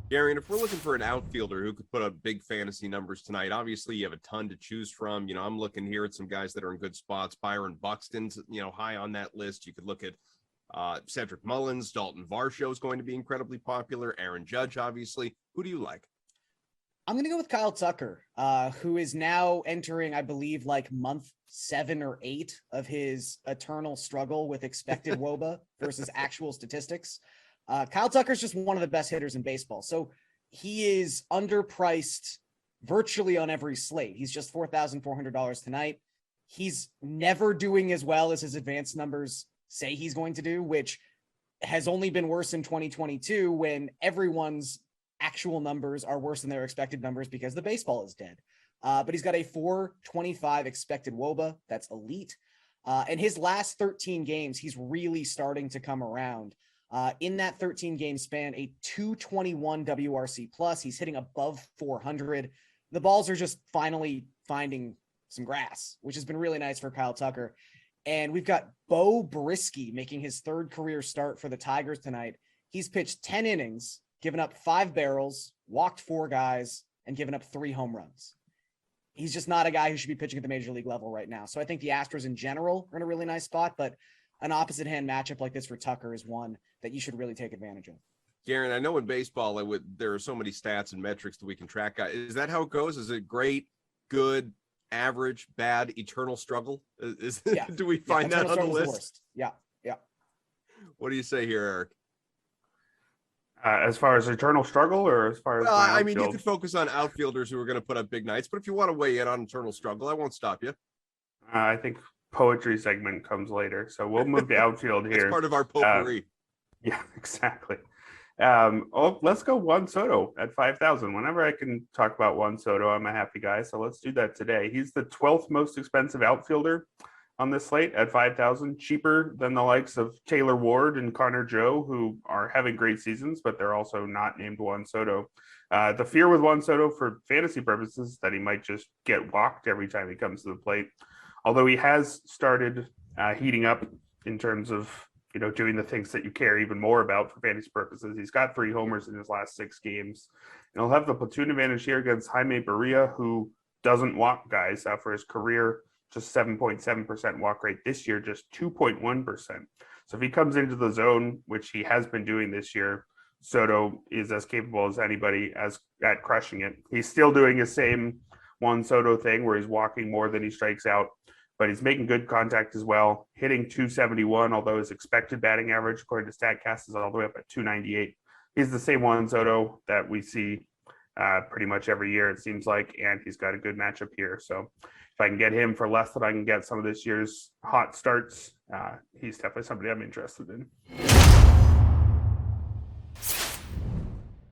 Garion, if we're looking for an outfielder who could put up big fantasy numbers tonight, obviously you have a ton to choose from. I'm looking here at some guys that are in good spots. Byron Buxton's, high on that list. You could look at Cedric Mullins. Dalton Varsho is going to be incredibly popular. Aaron Judge, obviously. Who do you like? I'm going to go with Kyle Tucker, who is now entering, I believe, like month 7 or 8 of his eternal struggle with expected WOBA versus actual statistics. Kyle Tucker's just one of the best hitters in baseball. So he is underpriced virtually on every slate. He's just $4,400 tonight. He's never doing as well as his advanced numbers say he's going to do, which has only been worse in 2022 when everyone's actual numbers are worse than their expected numbers because the baseball is dead. But he's got a 425 expected WOBA. That's elite. And his last 13 games, he's really starting to come around. In that 13 game span, a 221 WRC plus. He's hitting above 400. The balls are just finally finding some grass, which has been really nice for Kyle Tucker. And we've got Bo Brisky making his 3rd career start for the Tigers tonight. He's pitched 10 innings, given up 5 barrels, walked 4 guys, and given up 3 home runs. He's just not a guy who should be pitching at the major league level right now. So I think the Astros in general are in a really nice spot, but an opposite hand matchup like this for Tucker is one that you should really take advantage of. Garen, I know in baseball, there are so many stats and metrics that we can track. Is that how it goes? Is it great, good, average, bad, eternal struggle? Do we find that on the list? Yeah. What do you say here, Erik? As far as eternal struggle, or as far as you could focus on outfielders who are going to put up big nights, but if you want to weigh in on eternal struggle, I won't stop you. I think poetry segment comes later, so we'll move to outfield here. It's part of our potpourri. Yeah, exactly. Let's go Juan Soto at 5,000. Whenever I can talk about Juan Soto, I'm a happy guy. So let's do that today. He's the 12th most expensive outfielder on this slate at 5,000, cheaper than the likes of Taylor Ward and Connor Joe, who are having great seasons, but they're also not named Juan Soto. The fear with Juan Soto for fantasy purposes is that he might just get walked every time he comes to the plate. Although he has started heating up in terms of doing the things that you care even more about for fantasy purposes. He's got 3 homers in his last 6 games. And he'll have the platoon advantage here against Jaime Barria, who doesn't walk guys for his career, just 7.7% walk rate. This year, just 2.1%. So if he comes into the zone, which he has been doing this year, Soto is as capable as anybody at crushing it. He's still doing his same Juan Soto thing where he's walking more than he strikes out, but he's making good contact as well, hitting 271, although his expected batting average, according to StatCast, is all the way up at 298. He's the same Juan Soto that we see pretty much every year, it seems like, and he's got a good matchup here. So if I can get him for less than I can get some of this year's hot starts, he's definitely somebody I'm interested in.